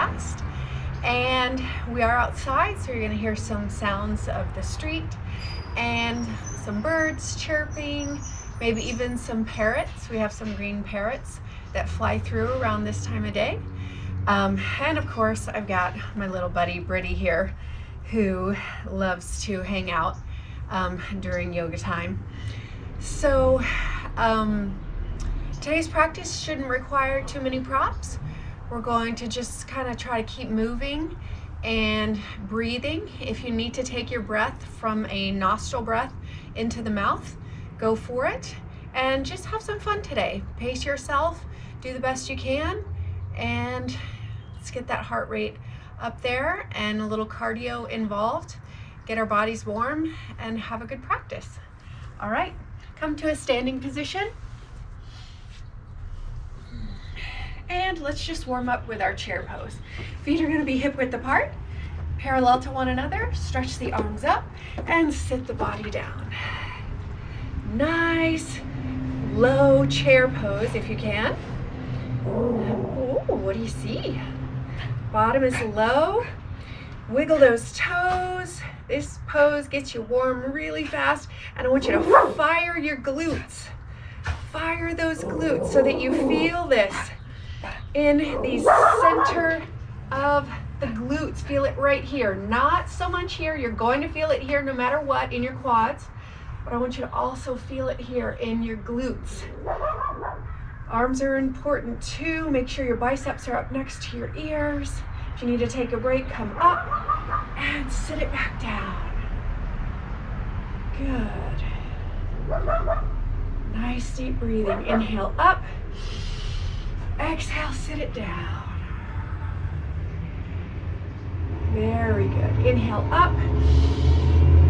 fast. And we are outside, so you're gonna hear some sounds of the street and some birds chirping, maybe even some parrots. We have some green parrots that fly through around this time of day. And of course, I've got my little buddy Brittany here who loves to hang out during yoga time. So today's practice shouldn't require too many props. We're going to just kind of try to keep moving and breathing. If you need to take your breath from a nostril breath into the mouth, go for it. And just have some fun today. Pace yourself, do the best you can, and let's get that heart rate up there and a little cardio involved. Get our bodies warm and have a good practice. All right, come to a standing position. And let's just warm up with our chair pose. Feet are gonna be hip width apart, parallel to one another. Stretch the arms up and sit the body down. Nice low chair pose if you can. Ooh, what do you see? Bottom is low. Wiggle those toes. This pose gets you warm really fast, and I want you to fire your glutes. Fire those glutes so that you feel this in the center of the glutes. Feel it right here, not so much here. You're going to feel it here no matter what in your quads, but I want you to also feel it here in your glutes. Arms are important too. Make sure your biceps are up next to your ears. If you need to take a break, come up and sit it back down. Good. Nice deep breathing. Inhale up. Exhale, sit it down. Very good. Inhale up.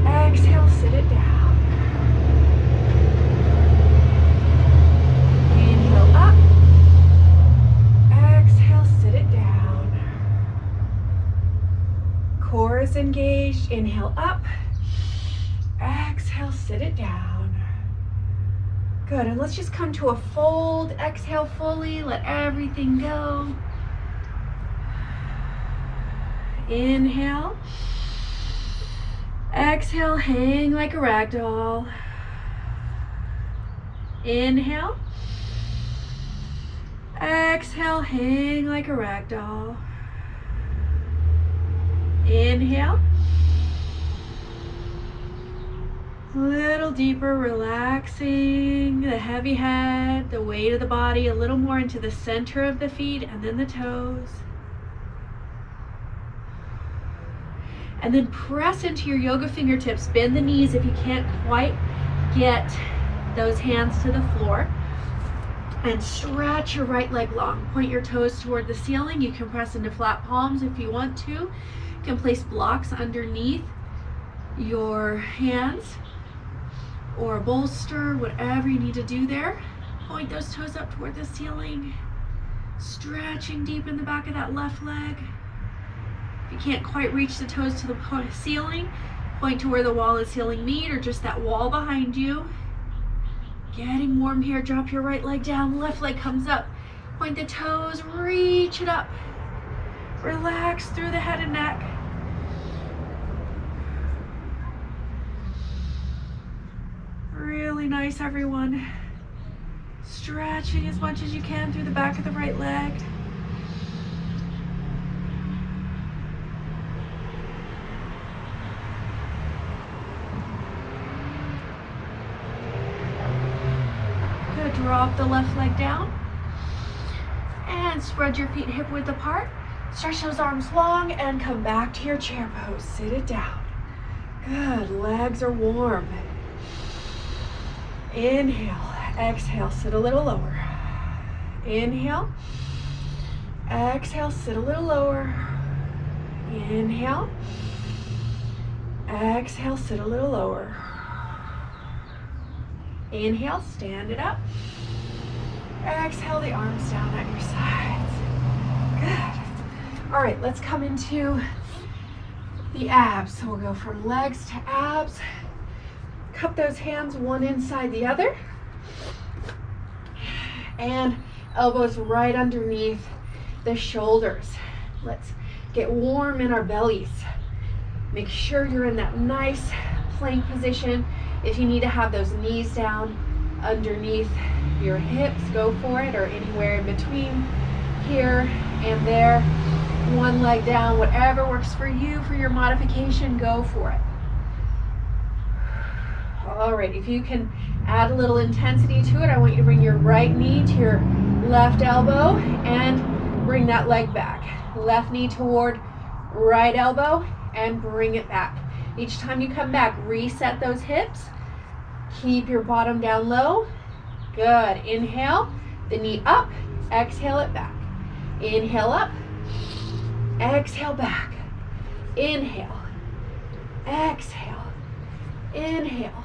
Exhale, sit it down. Inhale up. Exhale, sit it down. Core is engaged. Inhale up. Exhale, sit it down. Good, and let's just come to a fold. Exhale fully, let everything go. Inhale. Exhale, hang like a rag doll. Inhale. Exhale, hang like a rag doll. Inhale. A little deeper, relaxing the heavy head, the weight of the body, a little more into the center of the feet and then the toes. And then press into your yoga fingertips. Bend the knees if you can't quite get those hands to the floor. And stretch your right leg long. Point your toes toward the ceiling. You can press into flat palms if you want to. You can place blocks underneath your hands, or a bolster, whatever you need to do there. Point those toes up toward the ceiling. Stretching deep in the back of that left leg. If you can't quite reach the toes to the ceiling, point to where the wall and ceiling meet, or just that wall behind you. Getting warm here, drop your right leg down, left leg comes up. Point the toes, reach it up. Relax through the head and neck. Really nice, everyone. Stretching as much as you can through the back of the right leg. Good, drop the left leg down. And spread your feet hip width apart. Stretch those arms long and come back to your chair pose. Sit it down. Good, legs are warm. Inhale, exhale, sit a little lower. Inhale, exhale, sit a little lower. Inhale, exhale, sit a little lower. Inhale, stand it up. Exhale the arms down at your sides. Good. All right, let's come into the abs. So we'll go from legs to abs. Cup those hands one inside the other. And elbows right underneath the shoulders. Let's get warm in our bellies. Make sure you're in that nice plank position. If you need to have those knees down underneath your hips, go for it, or anywhere in between here and there. One leg down, whatever works for you for your modification, go for it. All right, if you can add a little intensity to it, I want you to bring your right knee to your left elbow and bring that leg back. Left knee toward right elbow and bring it back. Each time you come back, reset those hips. Keep your bottom down low. Good. Inhale, the knee up, exhale it back. Inhale up, exhale back. Inhale, exhale, inhale,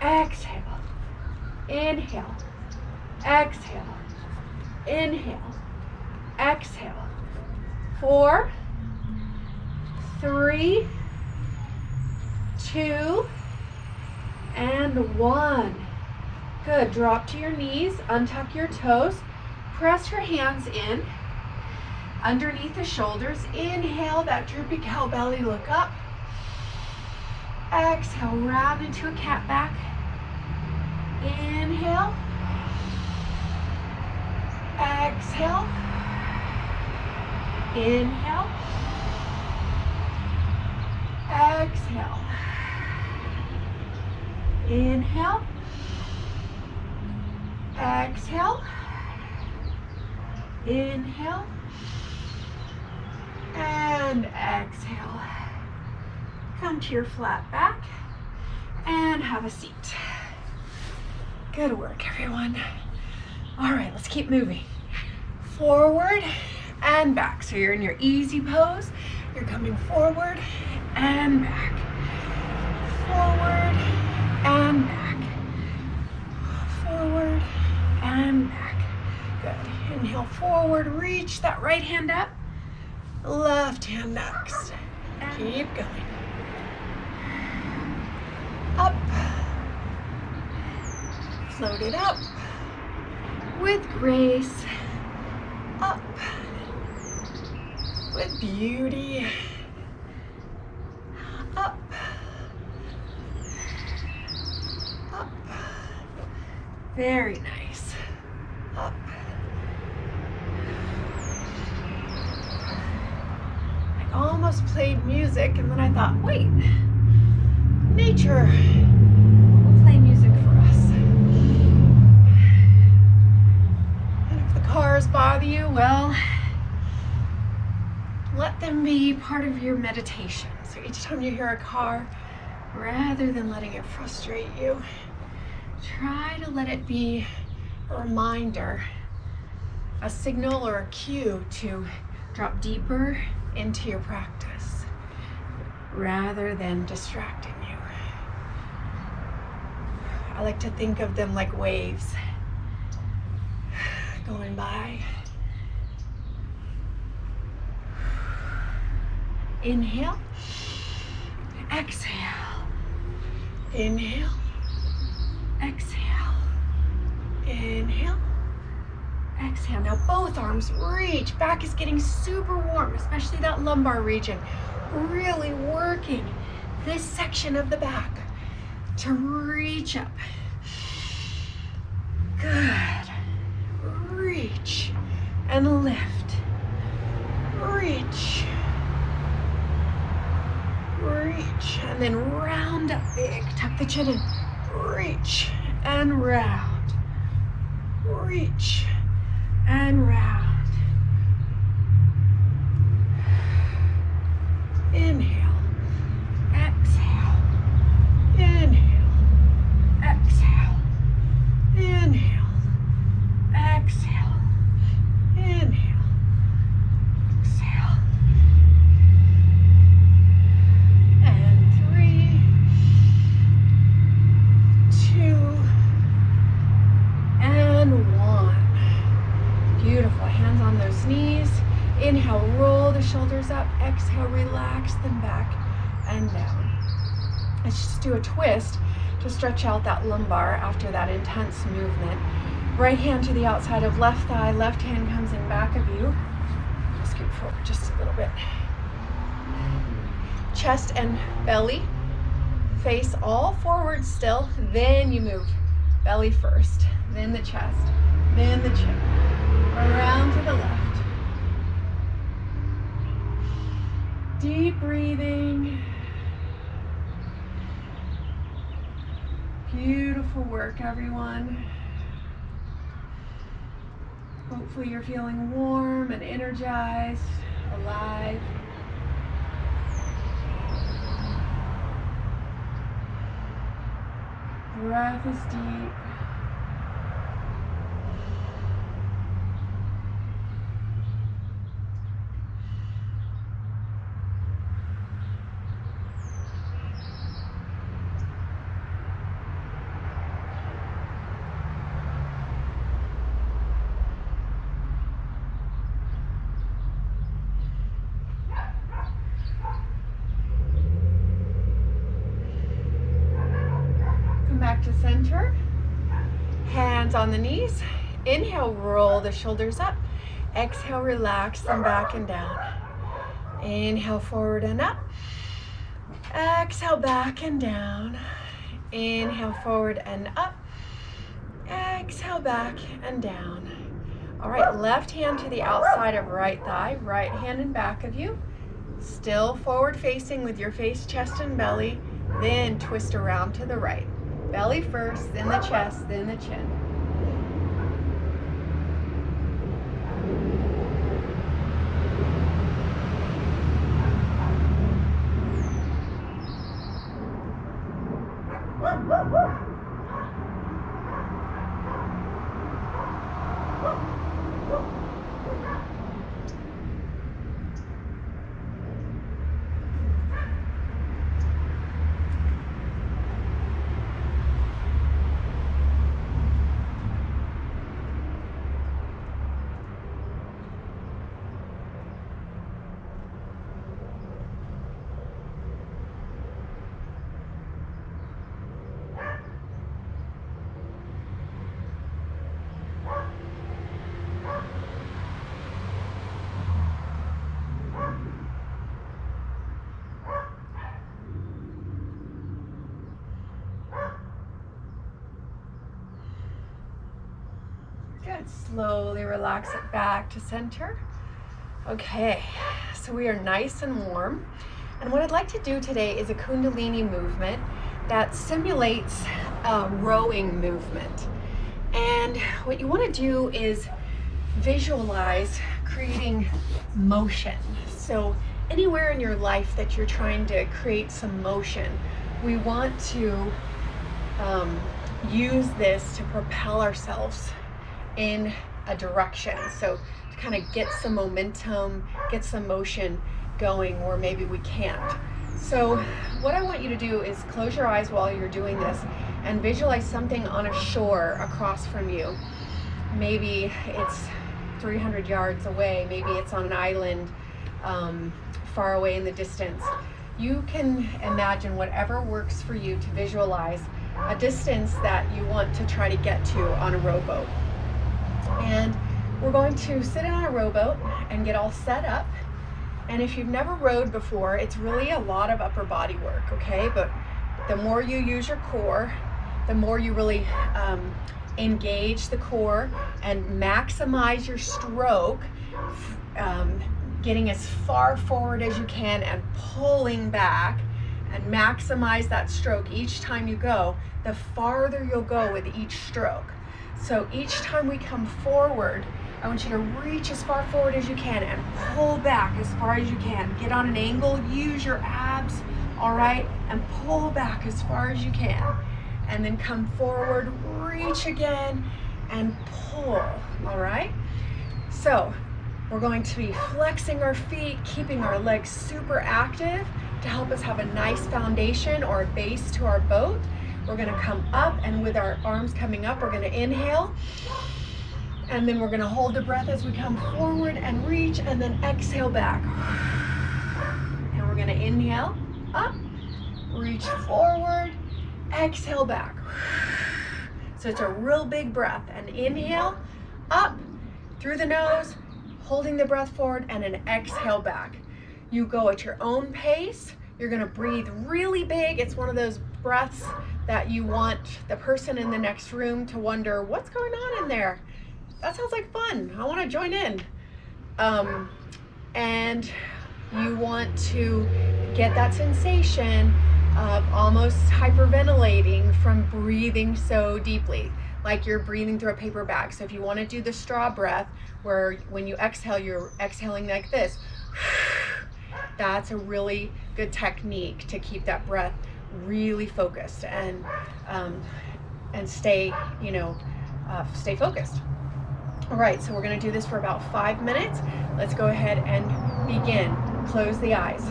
exhale, inhale, exhale, inhale, exhale. 4, 3, 2, and 1. Good. Drop to your knees, untuck your toes, press your hands in underneath the shoulders. Inhale, that droopy cow belly, look up. Exhale, round into a cat back. Inhale. Exhale. Inhale. Exhale. Inhale. Exhale. Inhale. And exhale. Come to your flat back and have a seat. Good work, everyone. All right, let's keep moving. Forward and back. So you're in your easy pose. You're coming forward and back. Forward and back. Forward and back. Good. Inhale forward, reach that right hand up. Left hand next. Keep going. Up. Float it up with grace. Up with beauty. Up. Up. Very nice. Up. I almost played music and then I thought, wait, nature will play music for us. And if the cars bother you, well, let them be part of your meditation. So each time you hear a car, rather than letting it frustrate you, try to let it be a reminder, a signal or a cue to drop deeper into your practice rather than distracting you. I like to think of them like waves going by. Inhale, exhale, inhale, exhale, inhale, exhale. Now both arms reach. Back is getting super warm, especially that lumbar region. Really working this section of the back to reach up. Good. Reach and lift. Reach. Reach and then round up big. Tuck the chin in. Reach and round. Reach and round. Inhale. Exhale. Inhale. Exhale. Inhale. Exhale. Inhale. Exhale. And 3, 2, and 1. Beautiful. Hands on those knees. Inhale, roll the shoulders up. Exhale, relax them back and down. Let's just do a twist to stretch out that lumbar after that intense movement. Right hand to the outside of left thigh. Left hand comes in back of you. Just keep forward just a little bit. Chest and belly face all forward still, then you move belly first, then the chest, then the chin, around to the left. Deep breathing. Beautiful work, everyone. Hopefully you're feeling warm and energized, alive. Breath is deep. Back to center, hands on the knees. Inhale, roll the shoulders up. Exhale, relax them back and down. Inhale, forward and up. Exhale, back and down. Inhale, forward and up. Exhale, back and down. All right, left hand to the outside of right thigh, right hand in back of you. Still forward facing with your face, chest, and belly. Then twist around to the right. Belly first, then the chest, then the chin. Good. Slowly relax it back to center. Okay, so we are nice and warm. And what I'd like to do today is a Kundalini movement that simulates a rowing movement. And what you want to do is visualize creating motion. So anywhere in your life that you're trying to create some motion, we want to use this to propel ourselves in a direction. So to kind of get some momentum, get some motion going where maybe we can't. So what I want you to do is close your eyes while you're doing this and visualize something on a shore across from you. Maybe it's 300 yards away, maybe it's on an island far away in the distance. You can imagine whatever works for you to visualize a distance that you want to try to get to on a rowboat. And we're going to sit in on a rowboat and get all set up. And if you've never rowed before, it's really a lot of upper body work, okay? But the more you use your core, the more you really engage the core and maximize your stroke, getting as far forward as you can and pulling back, and maximize that stroke each time you go, the farther you'll go with each stroke. So each time we come forward, I want you to reach as far forward as you can and pull back as far as you can. Get on an angle, use your abs, all right? And pull back as far as you can. And then come forward, reach again, and pull, all right? So we're going to be flexing our feet, keeping our legs super active to help us have a nice foundation or a base to our boat. We're gonna come up, and with our arms coming up, we're gonna inhale. And then we're gonna hold the breath as we come forward and reach, and then exhale back. And we're gonna inhale, up, reach forward, exhale back. So it's a real big breath. And inhale, up, through the nose, holding the breath forward, and an exhale back. You go at your own pace. You're gonna breathe really big. It's one of those breaths that you want the person in the next room to wonder, what's going on in there? That sounds like fun. I wanna join in. And you want to get that sensation of almost hyperventilating from breathing so deeply, like you're breathing through a paper bag. So if you want to do the straw breath, where when you exhale, you're exhaling like this, that's a really good technique to keep that breath really focused and stay, stay focused. All right, so we're going to do this for about 5 minutes. Let's go ahead and begin. Close the eyes.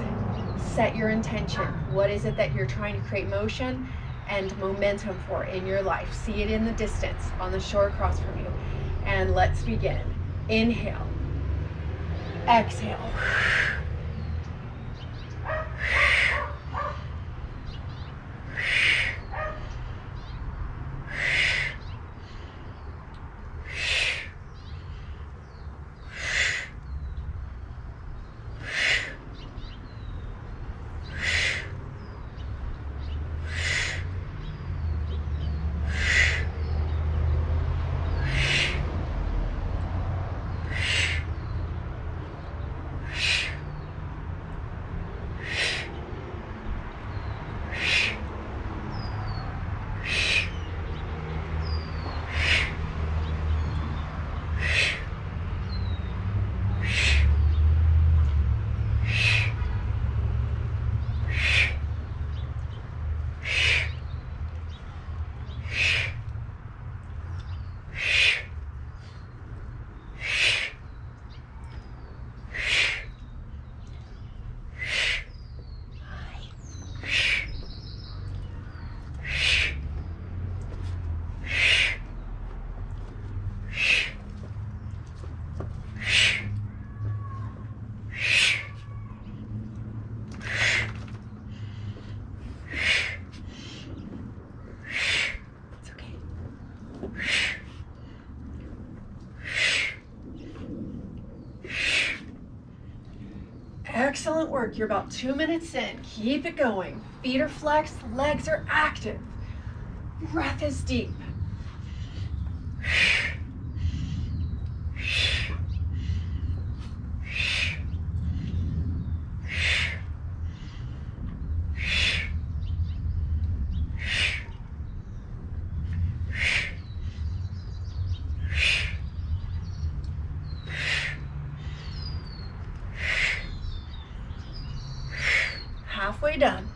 Set your intention. What is it that you're trying to create motion and momentum for in your life? See it in the distance on the shore across from you. And let's begin. Inhale. Exhale. Excellent work. You're about 2 minutes in. Keep it going. Feet are flexed, legs are active. Breath is deep. Halfway done.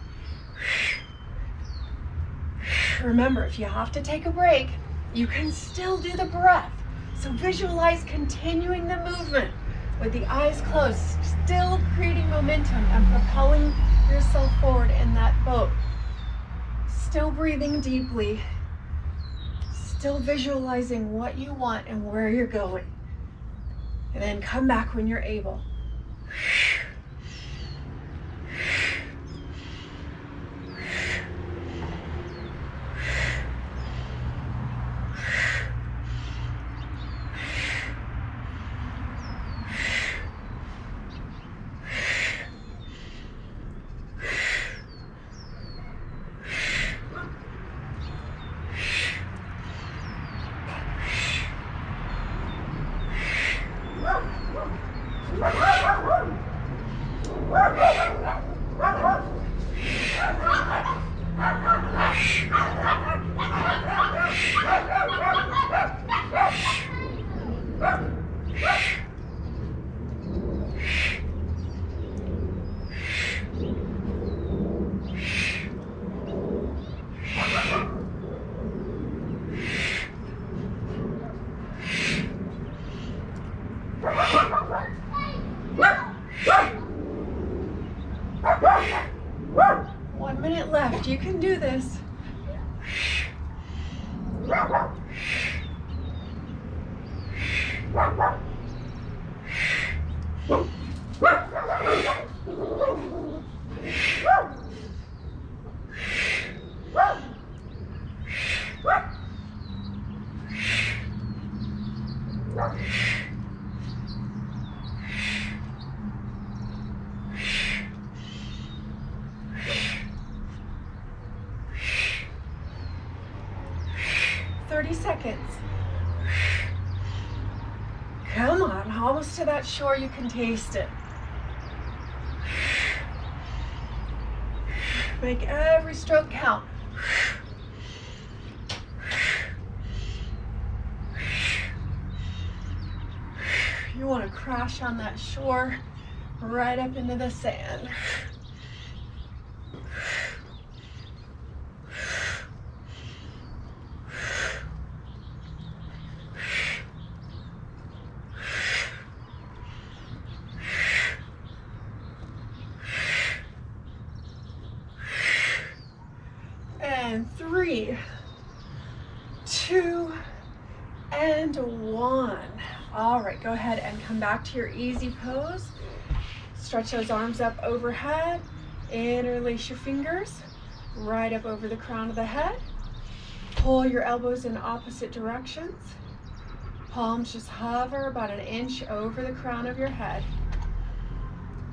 Remember, if you have to take a break, you can still do the breath. So visualize continuing the movement with the eyes closed, still creating momentum and propelling yourself forward in that boat. Still breathing deeply, still visualizing what you want and where you're going. And then come back when you're able. left. You can do this. 30 seconds. Come on, almost to that shore, you can taste it. Make every stroke count. You want to crash on that shore, right up into the sand. And 3, 2, and 1. All right, go ahead and come back to your easy pose. Stretch those arms up overhead. Interlace your fingers right up over the crown of the head. Pull your elbows in opposite directions. Palms just hover about an inch over the crown of your head.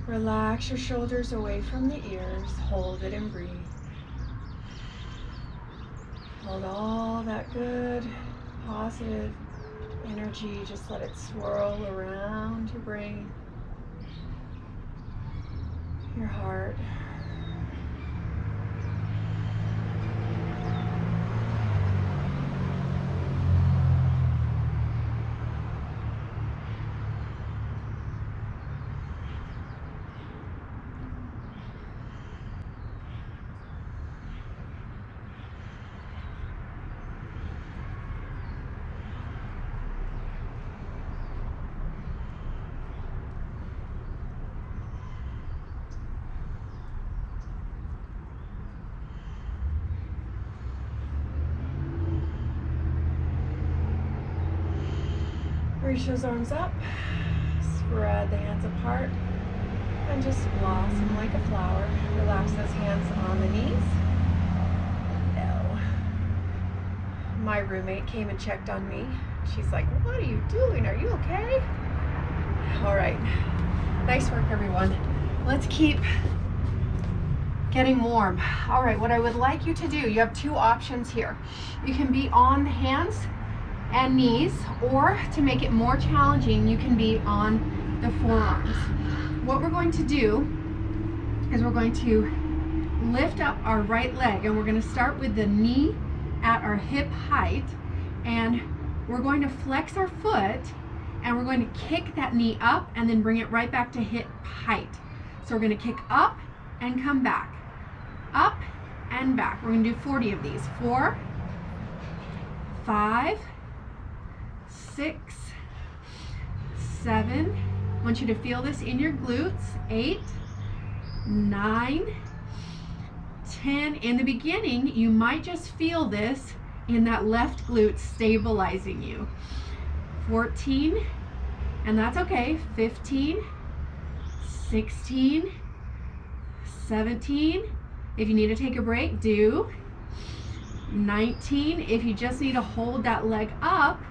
Relax your shoulders away from the ears. Hold it and breathe. Hold all that good, positive energy. Just let it swirl around your brain, your heart. Reach those arms up, spread the hands apart, and just blossom like a flower. Relax those hands on the knees. No. My roommate came and checked on me. She's like, "What are you doing? Are you okay?" All right. Nice work, everyone. Let's keep getting warm. All right, what I would like you to do, you have 2 options here. You can be on the hands and knees, or to make it more challenging, you can be on the forearms. What we're going to do is we're going to lift up our right leg, and we're going to start with the knee at our hip height, and we're going to flex our foot, and we're going to kick that knee up and then bring it right back to hip height. So we're going to kick up and come back, up and back. We're going to do 40 of these. 4, 5, 6, 7. I want you to feel this in your glutes. 8, 9, 10. In the beginning, you might just feel this in that left glute stabilizing you. 14, and that's okay. 15, 16, 17. If you need to take a break, do. 19. If you just need to hold that leg up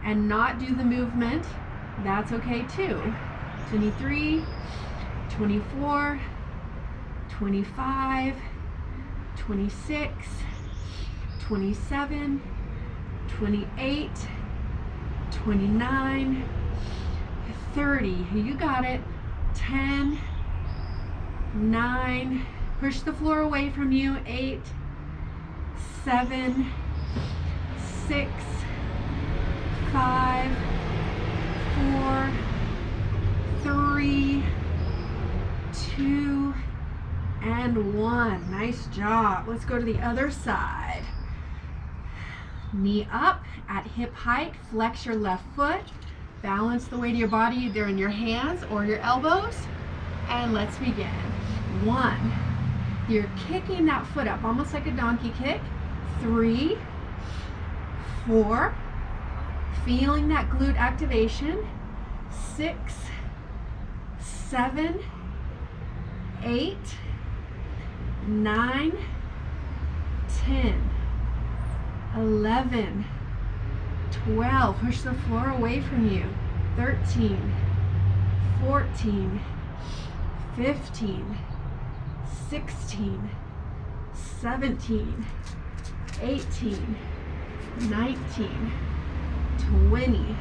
and not do the movement, that's okay too. 23, 24, 25, 26, 27, 28, 29, 30. You got it. 10, 9. Push the floor away from you. 8, 7, 6, 5, 4, 3, 2, and 1. Nice job. Let's go to the other side. Knee up at hip height. Flex your left foot. Balance the weight of your body either in your hands or your elbows. And let's begin. 1. You're kicking that foot up almost like a donkey kick. 3, 4. Feeling that glute activation. 6, 7, 8, 9, 10, 11, 12. Push the floor away from you. 13, 14, 15, 16, 17, 18, 19, 20,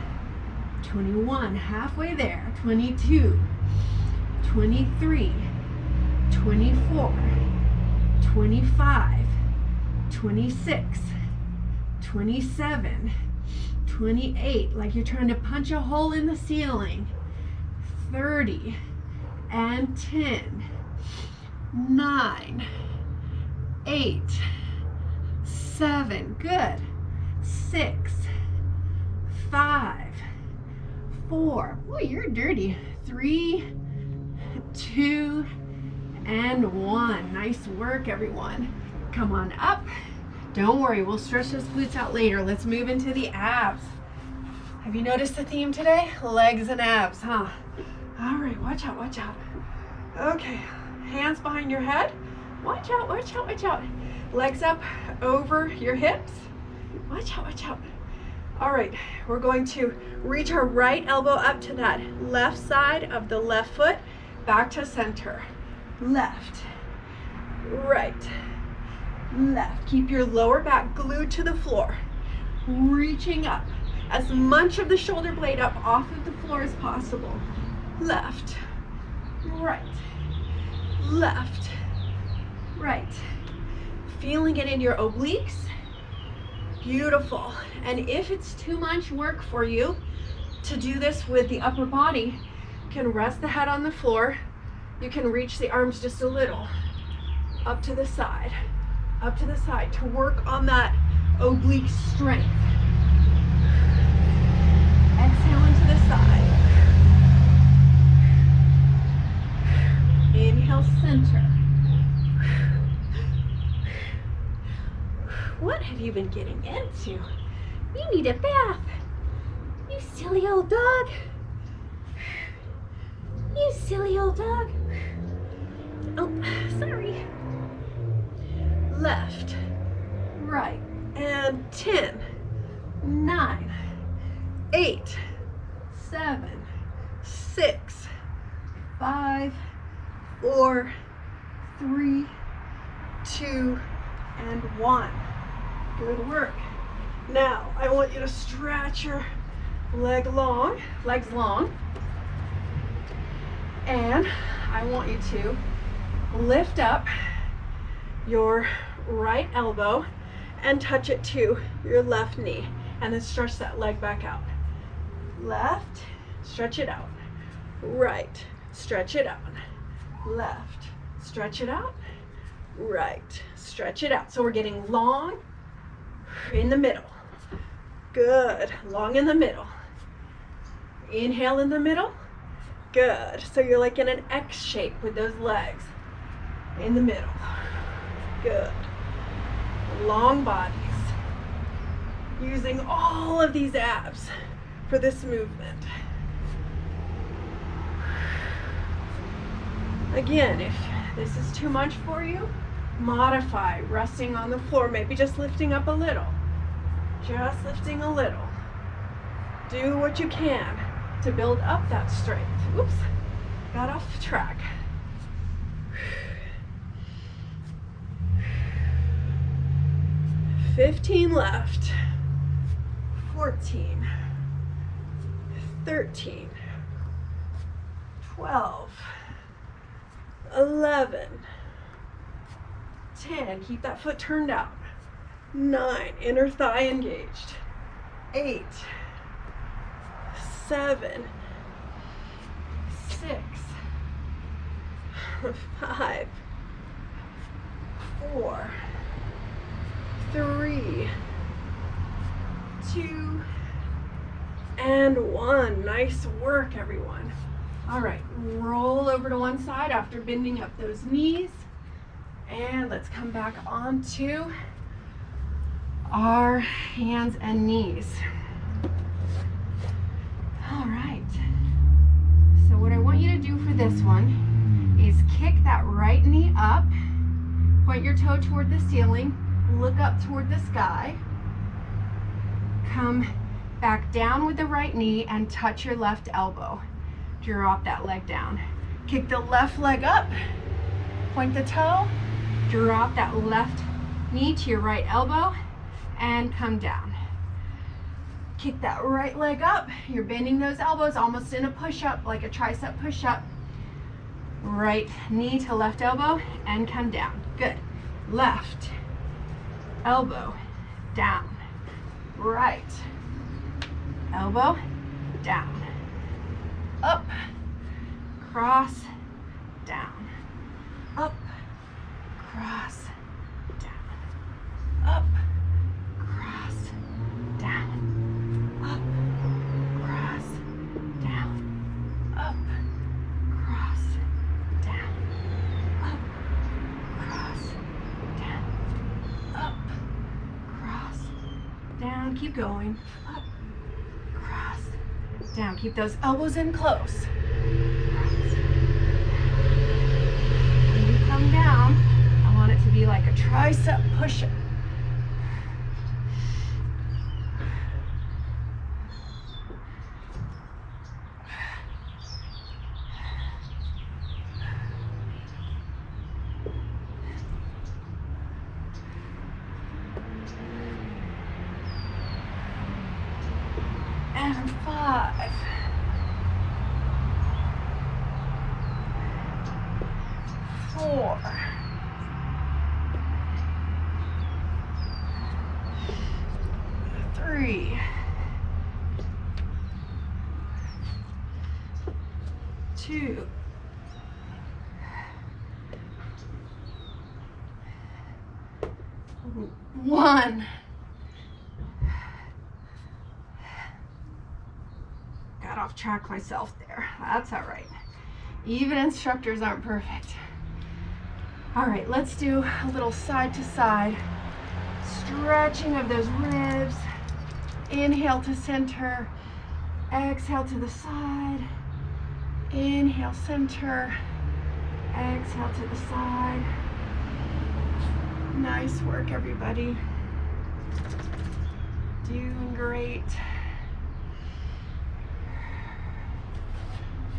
21, halfway there, 22, 23, 24, 25, 26, 27, 28, like you're trying to punch a hole in the ceiling, 30, and 10, 9, 8, 7, good, 6, 5, 4, boy, you're dirty, 3, 2, and 1. Nice work, everyone. Come on up. Don't worry, we'll stretch those glutes out later. Let's move into the abs. Have you noticed the theme today? Legs and abs, huh? All right, watch out, watch out. Okay, hands behind your head. Watch out, watch out, watch out. Legs up over your hips. Watch out, watch out. All right, we're going to reach our right elbow up to that left side of the left foot, back to center. Left, right, left. Keep your lower back glued to the floor. Reaching up, as much of the shoulder blade up off of the floor as possible. Left, right, left, right. Feeling it in your obliques. Beautiful. And if it's too much work for you to do this with the upper body, you can rest the head on the floor. You can reach the arms just a little up to the side to work on that oblique strength. Exhale into the side. Inhale, center. What have you been getting into? You need a bath. You silly old dog. You silly old dog. Oh, sorry. Left, right, and 10, 9, 8, 7, 6, 5, 4, 3, 2, and 1. Good work. Now, I want you to stretch your legs long, and I want you to lift up your right elbow and touch it to your left knee, and then stretch that leg back out. Left, stretch it out. Right, stretch it out. Left, stretch it out. Right, stretch it out. So we're getting long in the middle. Good, long in the middle. Inhale in the middle. Good, so you're like in an X shape with those legs in the middle. Good. Long bodies. Using all of these abs for this movement. Again, if this is too much for you, modify, resting on the floor, maybe just lifting up a little. Just lifting a little. Do what you can to build up that strength. Oops, got off track. 15 left. 14, 13, 12, 11, 10, keep that foot turned out. 9, inner thigh engaged. 8, 7, 6, 5, 4, 3, 2, and 1. Nice work, everyone. All right, roll over to one side after bending up those knees. And let's come back onto our hands and knees. All right. So what I want you to do for this one is kick that right knee up, point your toe toward the ceiling, look up toward the sky, come back down with the right knee and touch your left elbow. Drop that leg down. Kick the left leg up, point the toe, drop that left knee to your right elbow, and come down. Kick that right leg up. You're bending those elbows almost in a push-up, like a tricep push-up. Right knee to left elbow and come down. Good. Left elbow down. Right elbow down. Up, cross, down. Up, cross, down. Up, cross, down. Up, cross, down. Up, cross, down. Up, cross, down. Up, cross, down. Keep going. Up, cross, down. Keep those elbows in close. When you come down, I want it to be like a tricep push-up. And 5. 4. 3. 2. 1. Got off track myself there. That's all right. Even instructors aren't perfect. All right, let's do a little side to side stretching of those ribs. Inhale to center, exhale to the side. Inhale, center, exhale to the side. Nice work, everybody. Doing great.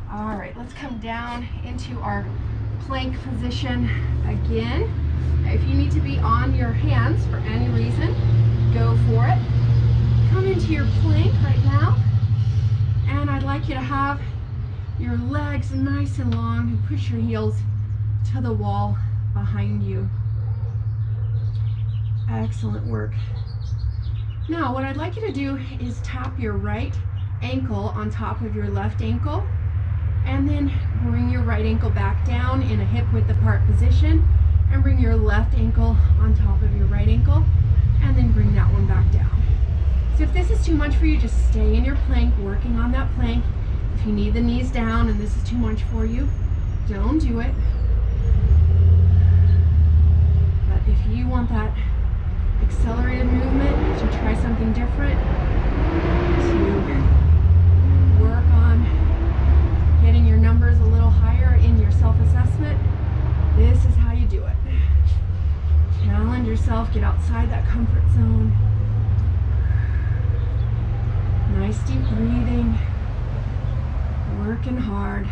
All right, let's come down into our plank position again. If you need to be on your hands for any reason, go for it. Come into your plank right now, and I'd like you to have your legs nice and long and push your heels to the wall behind you. Excellent work. Now, what I'd like you to do is tap your right ankle on top of your left ankle, and then bring your right ankle back down in a hip width apart position, and bring your left ankle on top of your right ankle, and then bring that one back down. So if this is too much for you, just stay in your plank, working on that plank. If you need the knees down and this is too much for you, don't do it. But if you want that accelerated movement, to try something different, to work on getting your numbers a little higher in your self-assessment, this is how you do it. Challenge yourself, get outside that comfort zone. Nice deep breathing, working hard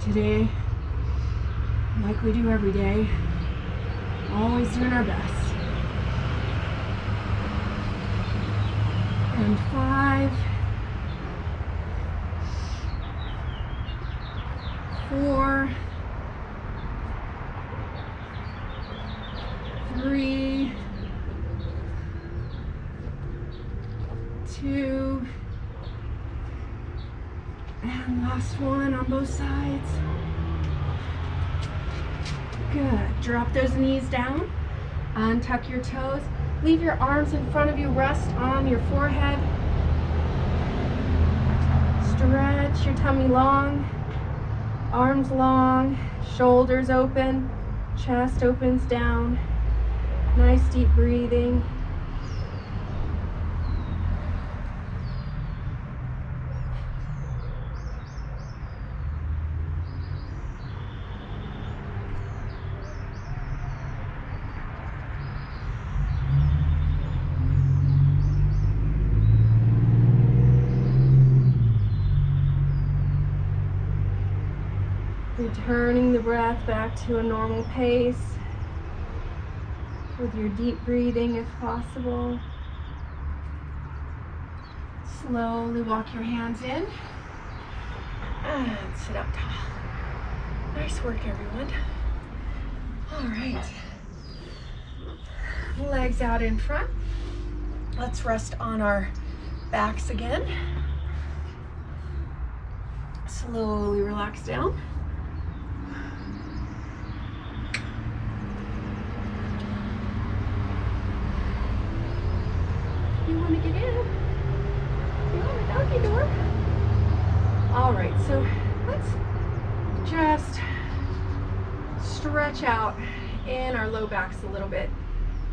today, like we do every day, always doing our best. And 5, 4, 3, 2, and last one on both sides. Good. Drop those knees down, untuck your toes, leave your arms in front of you, rest on your forehead. Stretch your tummy long, arms long, shoulders open, chest opens down. Nice deep breathing. Returning the breath back to a normal pace with your deep breathing if possible. Slowly walk your hands in and sit up tall. Nice work, everyone. All right. Legs out in front. Let's rest on our backs again. Slowly relax down. You want to get in? You want a doggy door? All right, so let's just stretch out in our low backs a little bit.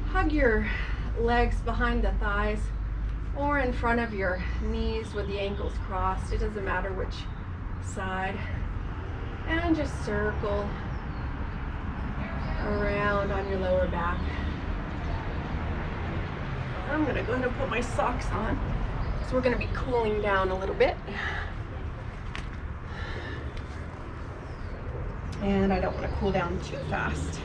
Hug your legs behind the thighs or in front of your knees with the ankles crossed. It doesn't matter which side. And just circle around on your lower back. I'm gonna go ahead and put my socks on because we're gonna be cooling down a little bit. And I don't want to cool down too fast.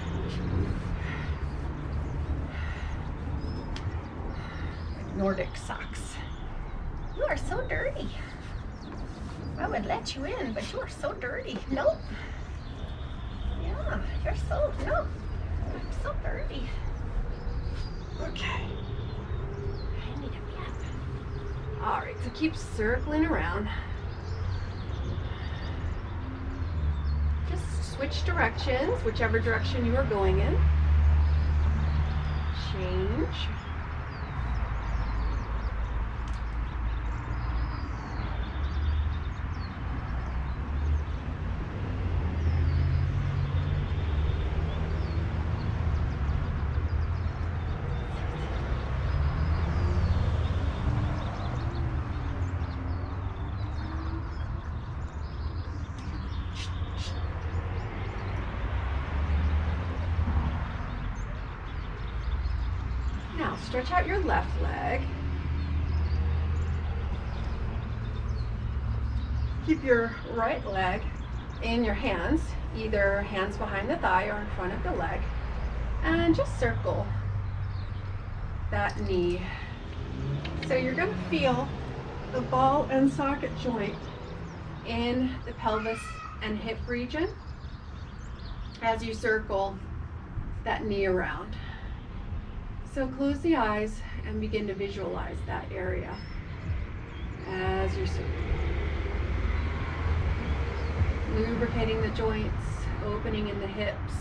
Nordic socks. You are so dirty. I would let you in, but you are so dirty. Nope. Yeah, you're so, no. You're so dirty. Okay. I need a bath. All right, so keep circling around. Just switch directions, whichever direction you are going in. Change. Now stretch out your left leg. Keep your right leg in your hands, either hands behind the thigh or in front of the leg, and just circle that knee. So you're going to feel the ball and socket joint in the pelvis and hip region as you circle that knee around. So close the eyes and begin to visualize that area as you're circling. Lubricating the joints, opening in the hips,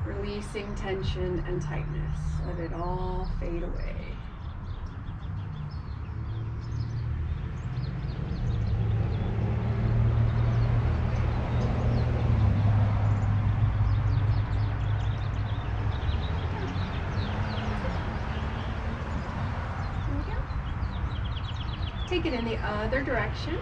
releasing tension and tightness. Let it all fade away. Take it in the other direction.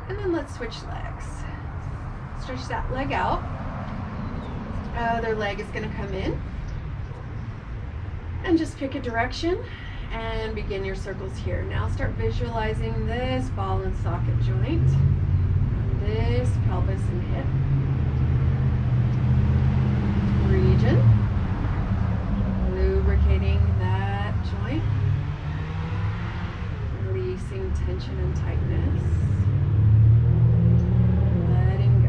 And then let's switch legs. Stretch that leg out. Other leg is going to come in. And just pick a direction and begin your circles here. Now start visualizing this ball and socket joint, this pelvis and hip region. Lubricating that joint. Releasing tension and tightness. Letting go.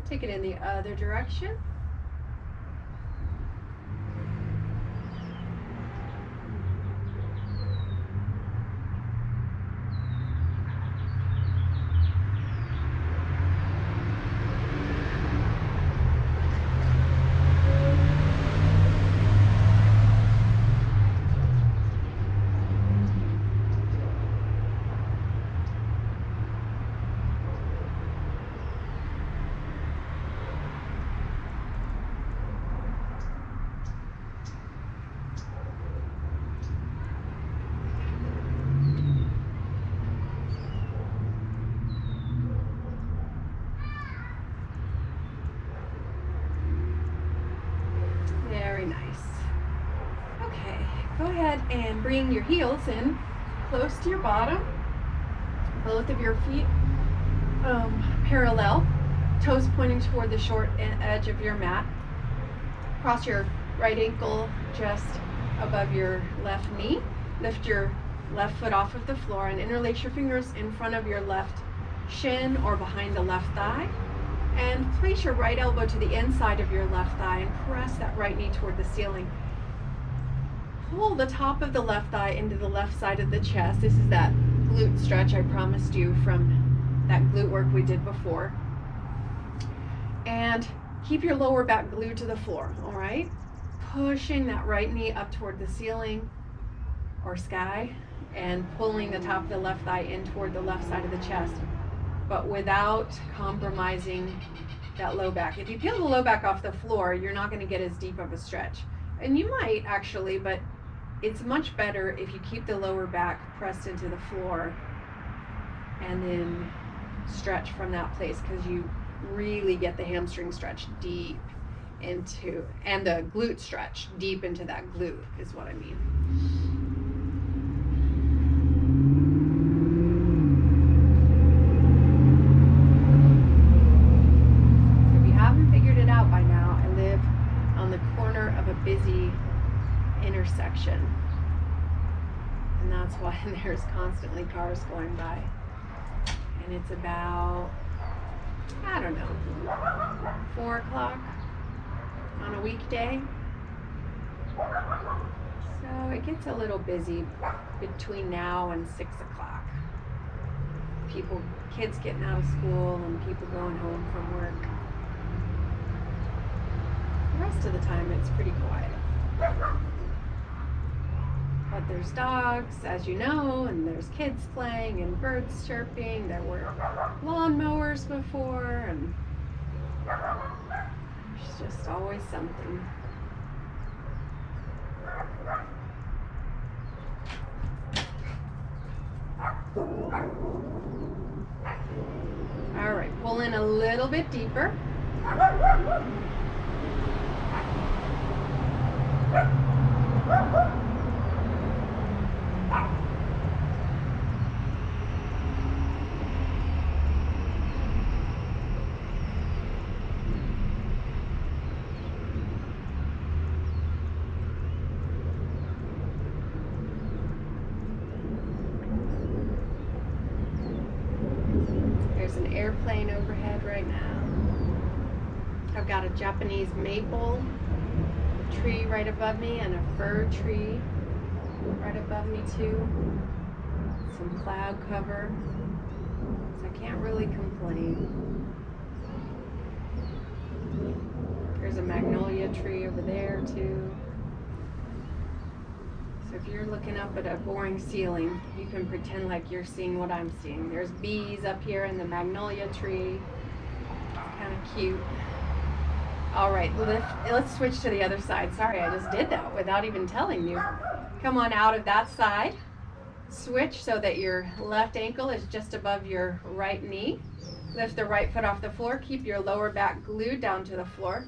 Take it in the other direction. Very nice. Okay, go ahead and bring your heels in close to your bottom. Both of your feet parallel, toes pointing toward the short edge of your mat. Cross your right ankle just above your left knee. Lift your left foot off of the floor and interlace your fingers in front of your left shin or behind the left thigh. And place your right elbow to the inside of your left thigh and press that right knee toward the ceiling. Pull the top of the left thigh into the left side of the chest. This is that glute stretch I promised you from that glute work we did before. And keep your lower back glued to the floor, all right? Pushing that right knee up toward the ceiling or sky and pulling the top of the left thigh in toward the left side of the chest, but without compromising that low back. If you peel the low back off the floor, you're not going to get as deep of a stretch. And you might actually, but it's much better if you keep the lower back pressed into the floor and then stretch from that place, because you really get the hamstring stretch deep into, and the glute stretch deep into that glute is what I mean. By now, I live on the corner of a busy intersection, and that's why there's constantly cars going by, and it's about, I don't know, 4 o'clock on a weekday, so it gets a little busy between now and 6 o'clock. Kids getting out of school and people going home from work. The rest of the time it's pretty quiet. But there's dogs, as you know, and there's kids playing and birds chirping. There were lawnmowers before, and there's just always something. All right, pull in a little bit deeper. There's an airplane overhead right now. I've got a Japanese maple tree right above me and a fir tree right above me too. Some cloud cover, so I can't really complain. There's a magnolia tree over there too. So if you're looking up at a boring ceiling, you can pretend like you're seeing what I'm seeing. There's bees up here in the magnolia tree. Kind of cute. All right, let's switch to the other side. Sorry, I just did that without even telling you. Come on out of that side. Switch so that your left ankle is just above your right knee. Lift the right foot off the floor. Keep your lower back glued down to the floor.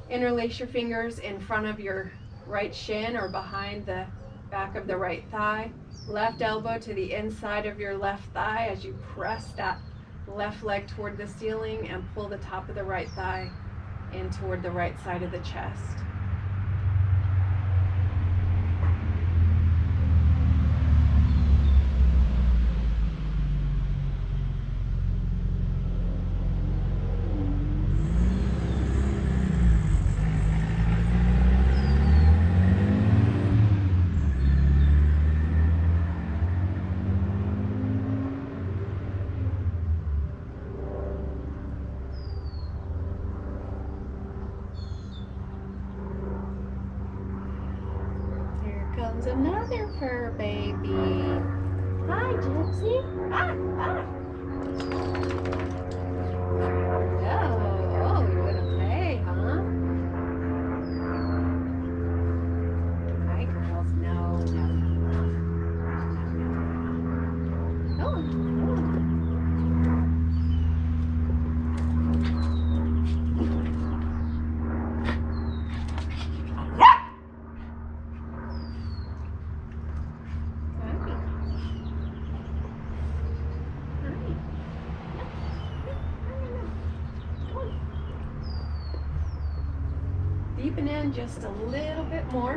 Interlace your fingers in front of your right shin or behind the back of the right thigh. Left elbow to the inside of your left thigh as you press that left leg toward the ceiling and pull the top of the right thigh in toward the right side of the chest. comes another fur baby. Hi, Gypsy. Ah, ah. No. Oh, you want to play, huh? Hi, girls. No, no, no, no. Oh, oh. Deepen in just a little bit more.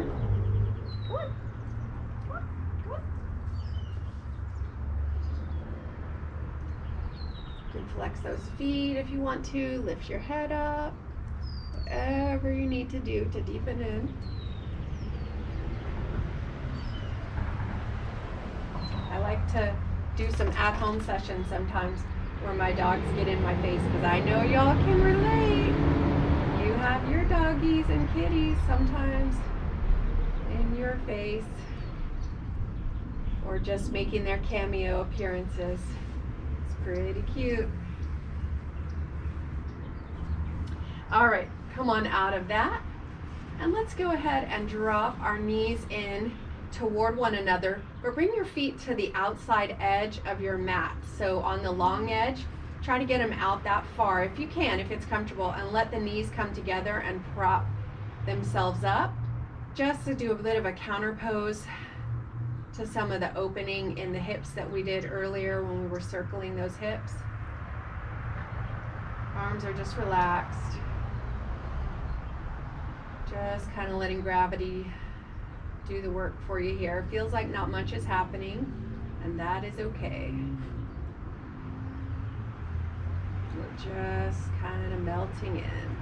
Come on. Come on. Come on. You can flex those feet if you want to. Lift your head up. Whatever you need to do to deepen in. I like to do some at-home sessions sometimes where my dogs get in my face because I know y'all can relate. You have your doggies and kitties sometimes in your face or just making their cameo appearances. It's pretty cute. All right, come on out of that. And let's go ahead and drop our knees in toward one another, but bring your feet to the outside edge of your mat. So on the long edge, try to get them out that far if you can, if it's comfortable, and let the knees come together and prop themselves up just to do a bit of a counter pose to some of the opening in the hips that we did earlier when we were circling those hips. Arms are just relaxed. Just kind of letting gravity do the work for you here. Feels like not much is happening, and that is okay. We're just kind of melting in.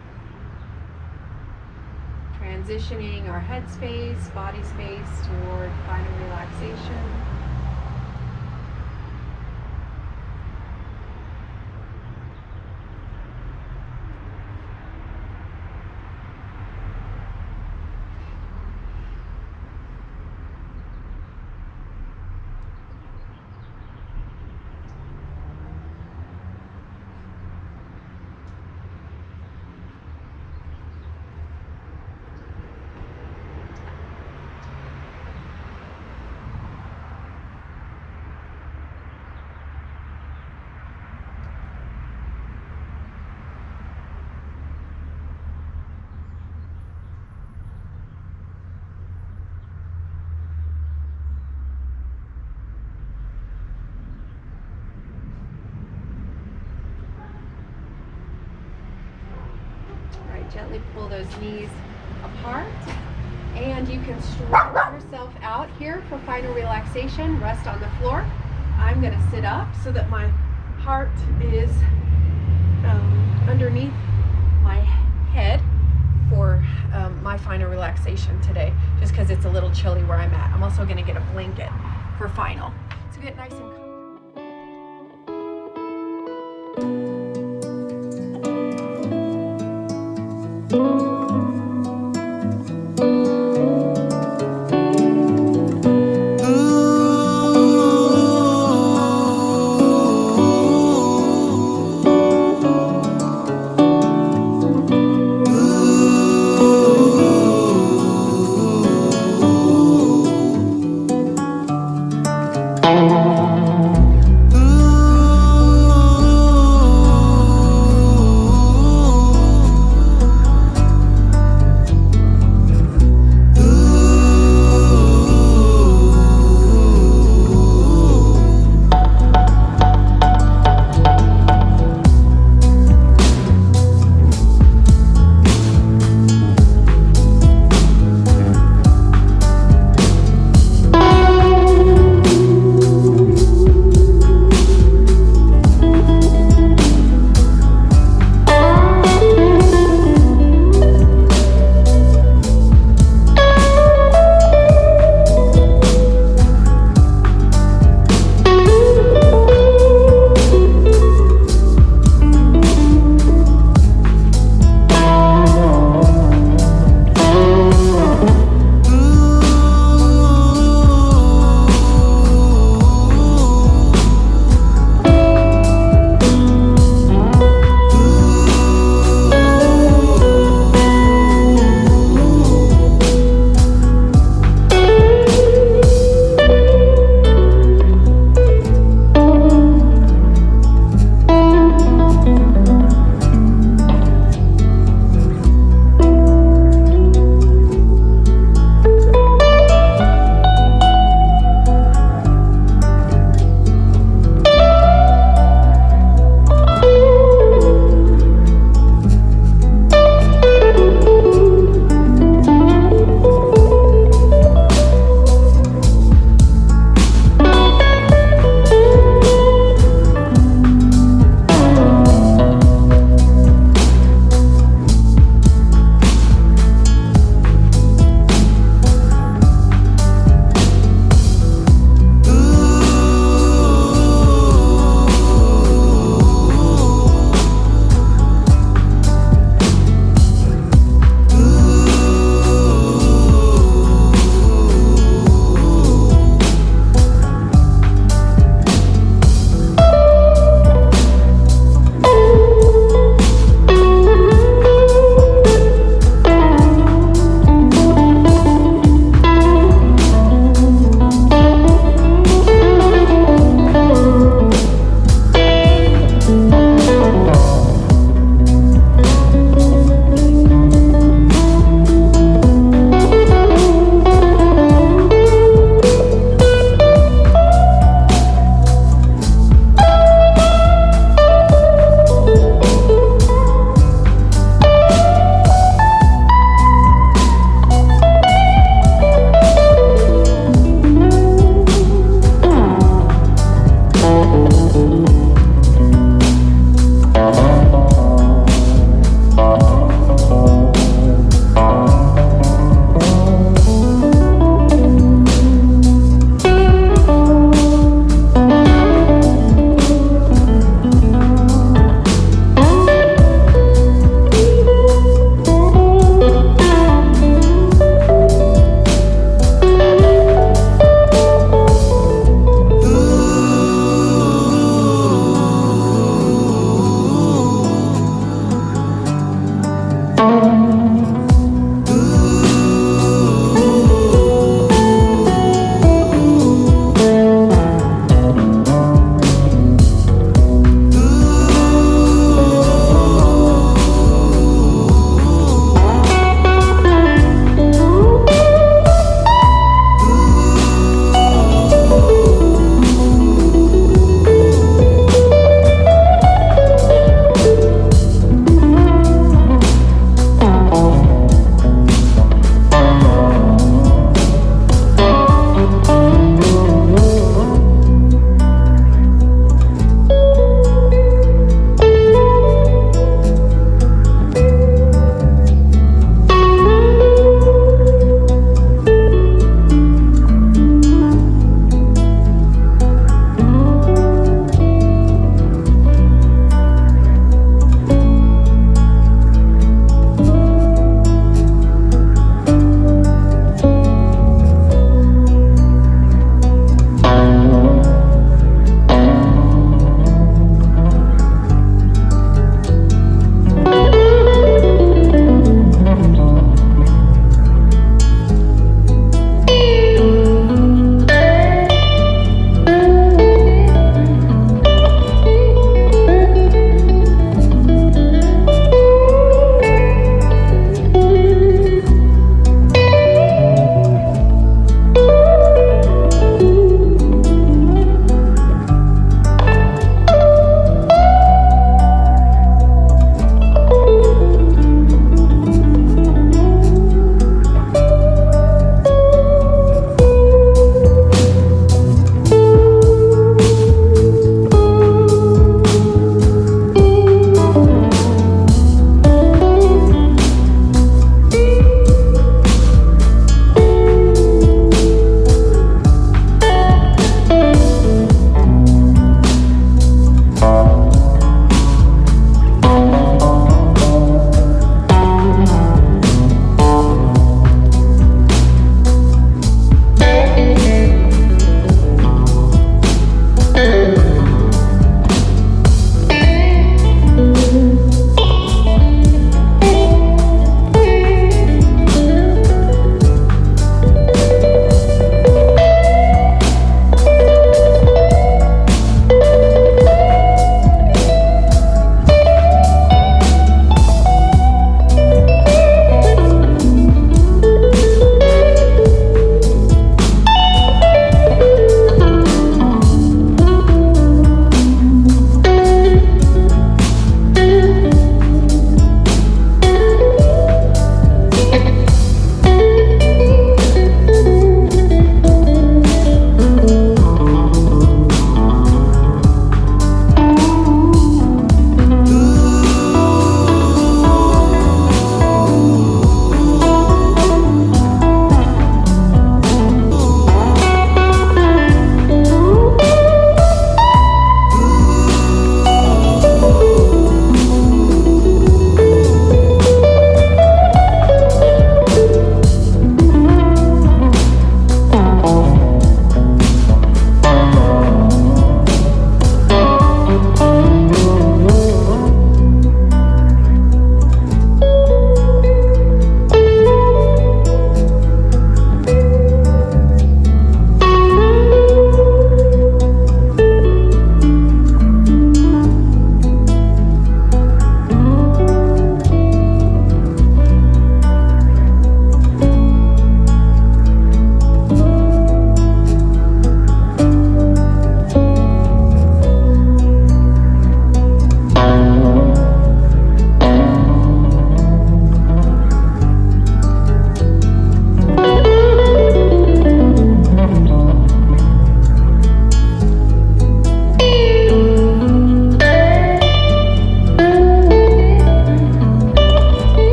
Transitioning our head space, body space toward final relaxation. Gently pull those knees apart, and you can stretch yourself out here for final relaxation. Rest on the floor. I'm going to sit up so that my heart is underneath my head for my final relaxation today, just because it's a little chilly where I'm at. I'm also going to get a blanket for final. So get nice and comfortable.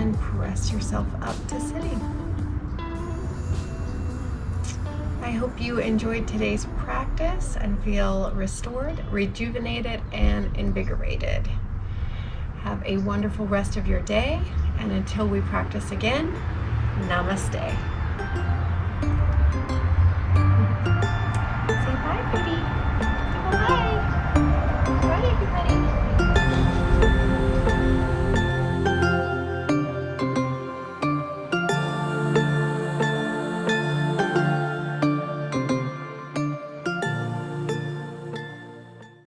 and press yourself up to sitting. I hope you enjoyed today's practice and feel restored, rejuvenated, and invigorated. Have a wonderful rest of your day, and until we practice again, namaste.